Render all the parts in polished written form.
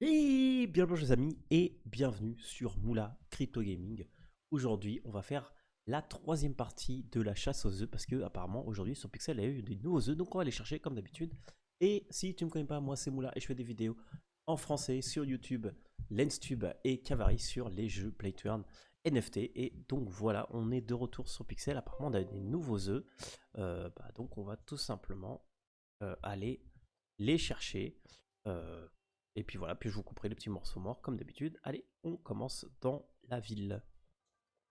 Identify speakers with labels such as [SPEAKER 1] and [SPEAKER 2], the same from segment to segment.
[SPEAKER 1] Et bien bonjour les amis et bienvenue sur Moula Crypto Gaming. Aujourd'hui on va faire la troisième partie de la chasse aux œufs parce que apparemment aujourd'hui sur Pixel il y a eu des nouveaux œufs, donc on va les chercher comme d'habitude. Et si tu ne me connais pas, moi c'est Moula et je fais des vidéos en français sur YouTube, LensTube et Kavari sur les jeux Play to Earn NFT. Et donc voilà, on est de retour sur Pixel, apparemment on a des nouveaux œufs. Donc on va tout simplement aller les chercher. Euh, et puis voilà, puis je vous couperai les petits morceaux morts comme d'habitude. Allez, on commence dans la ville.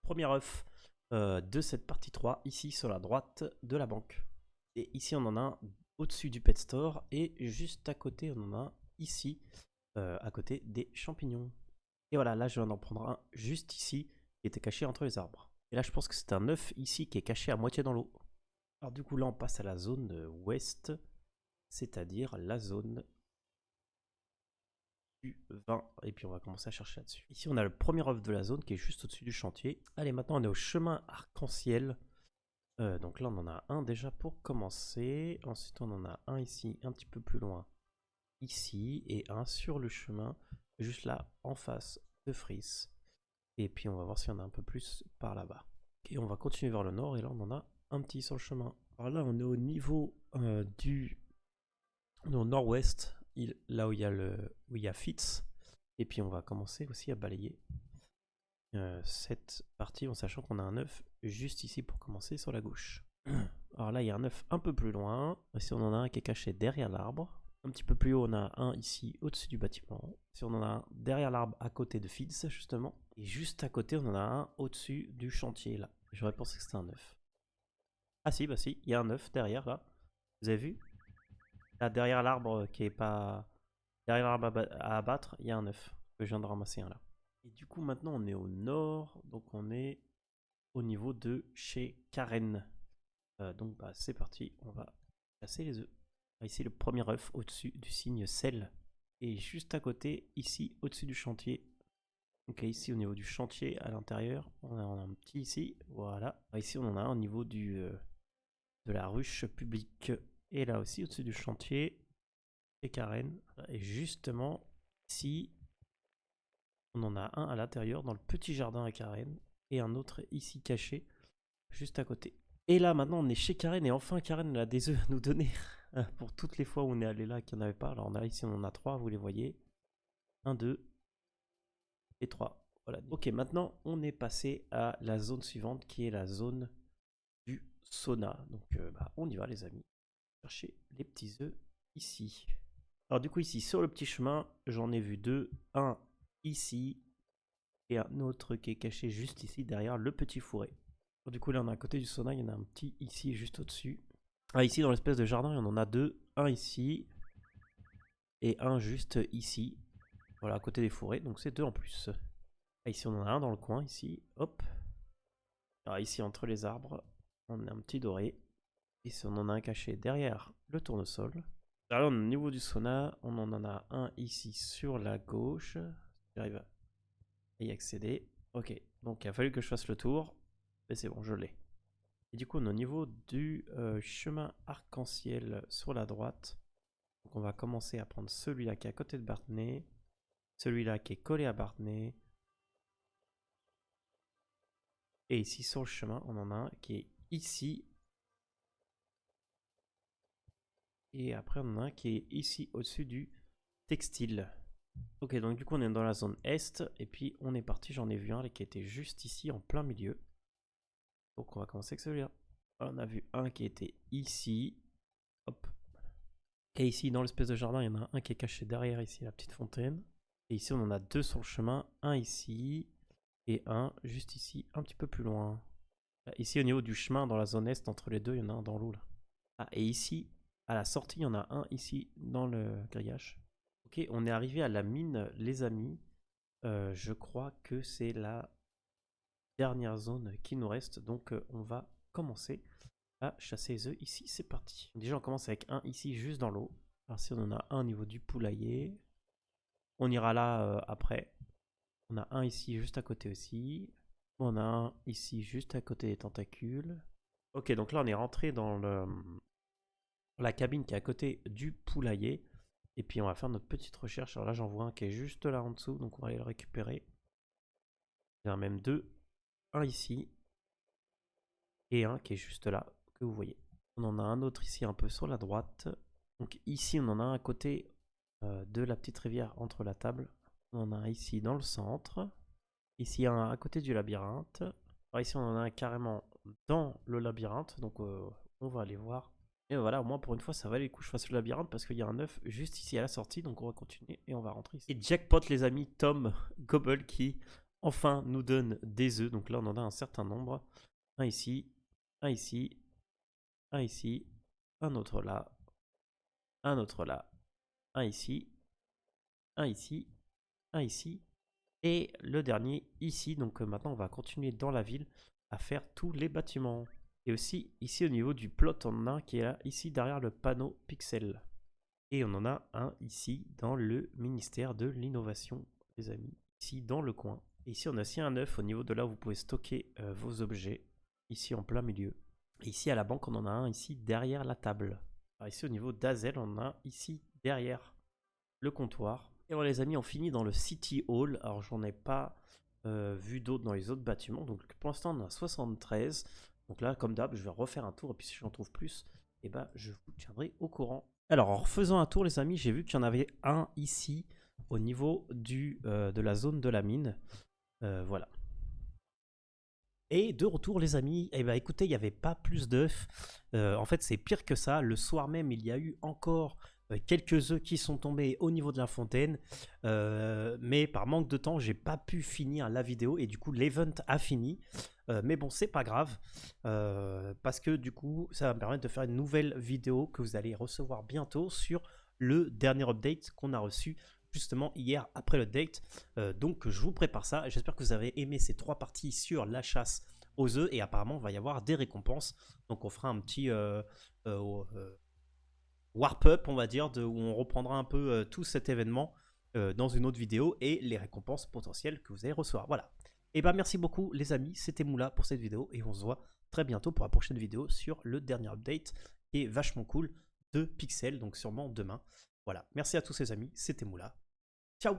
[SPEAKER 1] Premier œuf de cette partie 3, ici sur la droite de la banque. Et ici on en a un au-dessus du pet store et juste à côté on en a un ici à côté des champignons. Et voilà, là je viens d'en prendre un juste ici qui était caché entre les arbres. Et là je pense que c'est un œuf ici qui est caché à moitié dans l'eau. Alors du coup là on passe à la zone ouest, c'est-à-dire la zone du 20. Et puis on va commencer à chercher là-dessus. Ici on a le premier œuf de la zone qui est juste au-dessus du chantier. Allez, maintenant on est au chemin arc-en-ciel. Donc là on en a un déjà pour commencer. Ensuite on en a un ici un petit peu plus loin ici. Et un sur le chemin juste là en face de Fris. Et puis on va voir s'il y en a un peu plus par là-bas. Et on va continuer vers le nord et là on en a un petit sur le chemin. Alors là on est au niveau au nord-ouest, là où il y a Fitz. Et puis on va commencer aussi à balayer cette partie en sachant qu'on a un œuf juste ici pour commencer sur la gauche. Alors là il y a un œuf un peu plus loin. Ici on en a un qui est caché derrière l'arbre. Un petit peu plus haut on a un ici au-dessus du bâtiment. Ici on en a un derrière l'arbre à côté de Fitz justement. Et juste à côté on en a un au-dessus du chantier là. J'aurais pensé que c'était un œuf. Ah si, bah si, il y a un œuf derrière là. Vous avez vu? Là derrière l'arbre qui est pas... Derrière l'arbre à abattre, il y a un œuf. Que je viens de ramasser un là. Et du coup, maintenant, on est au nord. Donc, on est au niveau de chez Karen. Donc, bah, c'est parti. On va casser les œufs. Ici, le premier œuf au-dessus du signe sel. Et juste à côté, ici, au-dessus du chantier. Donc, ici, au niveau du chantier, à l'intérieur, on a un petit ici. Voilà. Ici, on en a un au niveau de la ruche publique. Et là aussi, au-dessus du chantier, et Karen. Et justement, ici, on en a un à l'intérieur, dans le petit jardin à Karen, et un autre ici caché, juste à côté. Et là, maintenant, on est chez Karen, et enfin, Karen a des œufs à nous donner. Pour toutes les fois où on est allé là, qu'il n'y en avait pas. Alors, on a ici, on en a trois, vous les voyez. Un, deux et trois. Voilà. Ok, maintenant, on est passé à la zone suivante, qui est la zone du sauna. Donc, on y va, les amis. Chercher les petits œufs ici. Alors, du coup, ici, sur le petit chemin, j'en ai vu deux. Un ici, et un autre qui est caché juste ici derrière le petit fourré. Du coup là on a à côté du sauna, il y en a un petit ici juste au-dessus. Ah, ici dans l'espèce de jardin il y en a deux, un ici et un juste ici. Voilà à côté des fourrés, donc c'est deux en plus. Ah, ici on en a un dans le coin ici, hop. Alors ici entre les arbres, on a un petit doré. Ici on en a un caché derrière le tournesol. Alors là, au niveau du sauna, on en a un ici sur la gauche. J'arrive à y accéder. Ok, donc il a fallu que je fasse le tour. Mais c'est bon, je l'ai. Et du coup, on est au niveau du chemin arc-en-ciel sur la droite. Donc on va commencer à prendre celui-là qui est à côté de Bartney. Celui-là qui est collé à Bartney. Et ici, sur le chemin, on en a un qui est ici. Et après, on en a un qui est ici, au-dessus du textile. Ok, donc du coup, on est dans la zone est. Et puis, on est parti. J'en ai vu un qui était juste ici, en plein milieu. Donc, on va commencer avec celui-là. On a vu un qui était ici. Hop. Et ici, dans l'espèce de jardin, il y en a un qui est caché derrière ici, la petite fontaine. Et ici, on en a deux sur le chemin. Un ici et un juste ici, un petit peu plus loin. Ici, au niveau du chemin, dans la zone est, entre les deux, il y en a un dans l'eau là. Ah, et ici, à la sortie, il y en a un ici dans le grillage. Ok, on est arrivé à la mine, les amis. Je crois que c'est la dernière zone qui nous reste. Donc, on va commencer à chasser les œufs. Ici, c'est parti. Déjà, on commence avec un ici, juste dans l'eau. Alors, si on en a un au niveau du poulailler, on ira là après. On a un ici, juste à côté aussi. On a un ici, juste à côté des tentacules. Ok, donc là, on est rentré dans la cabine qui est à côté du poulailler. Et puis on va faire notre petite recherche. Alors là j'en vois un qui est juste là en dessous, donc on va aller le récupérer. Il y en a même deux. Un ici. Et un qui est juste là, que vous voyez. On en a un autre ici un peu sur la droite. Donc ici on en a un à côté de la petite rivière entre la table. On en a un ici dans le centre. Ici un à côté du labyrinthe. Alors ici on en a un carrément dans le labyrinthe. Donc on va aller voir. Et voilà, au moins pour une fois ça valait le coup que je fasse le labyrinthe parce qu'il y a un œuf juste ici à la sortie. Donc on va continuer et on va rentrer ici. Et jackpot les amis, Tom Gobble qui enfin nous donne des œufs. Donc là on en a un certain nombre. Un ici, un ici, un ici, un autre là, un autre là, un ici, un ici, un ici, et le dernier ici. Donc maintenant on va continuer dans la ville à faire tous les bâtiments. Et aussi ici au niveau du plot on en a un qui est là, ici derrière le panneau pixel. Et on en a un ici dans le ministère de l'innovation, les amis, ici dans le coin. Et ici on a aussi un œuf au niveau de là où vous pouvez stocker vos objets, ici en plein milieu. Et ici à la banque on en a un ici derrière la table. Alors ici au niveau d'Azel on en a un ici derrière le comptoir. Et alors les amis on finit dans le City Hall. Alors j'en ai pas vu d'autres dans les autres bâtiments. Donc pour l'instant on en a 73. Donc là comme d'hab je vais refaire un tour et puis si j'en trouve plus, et ben je vous tiendrai au courant. Alors en refaisant un tour les amis j'ai vu qu'il y en avait un ici au niveau de la zone de la mine. Voilà. Et de retour les amis, eh ben, écoutez, il n'y avait pas plus d'œufs. En fait, c'est pire que ça. Le soir même, il y a eu encore quelques œufs qui sont tombés au niveau de la fontaine. Mais par manque de temps, j'ai pas pu finir la vidéo et du coup, l'event a fini. Mais bon, c'est pas grave. Parce que du coup, ça va me permettre de faire une nouvelle vidéo que vous allez recevoir bientôt sur le dernier update qu'on a reçu justement hier après le date. Donc je vous prépare ça. J'espère que vous avez aimé ces 3 parties sur la chasse aux œufs et apparemment il va y avoir des récompenses. Donc on fera un petit warp up on va dire où on reprendra un peu tout cet événement dans une autre vidéo et les récompenses potentielles que vous allez recevoir. Voilà. Et ben merci beaucoup les amis, c'était Moula pour cette vidéo et on se voit très bientôt pour la prochaine vidéo sur le dernier update qui est vachement cool de Pixel, donc sûrement demain. Voilà, merci à tous les amis, c'était Moula. Ciao!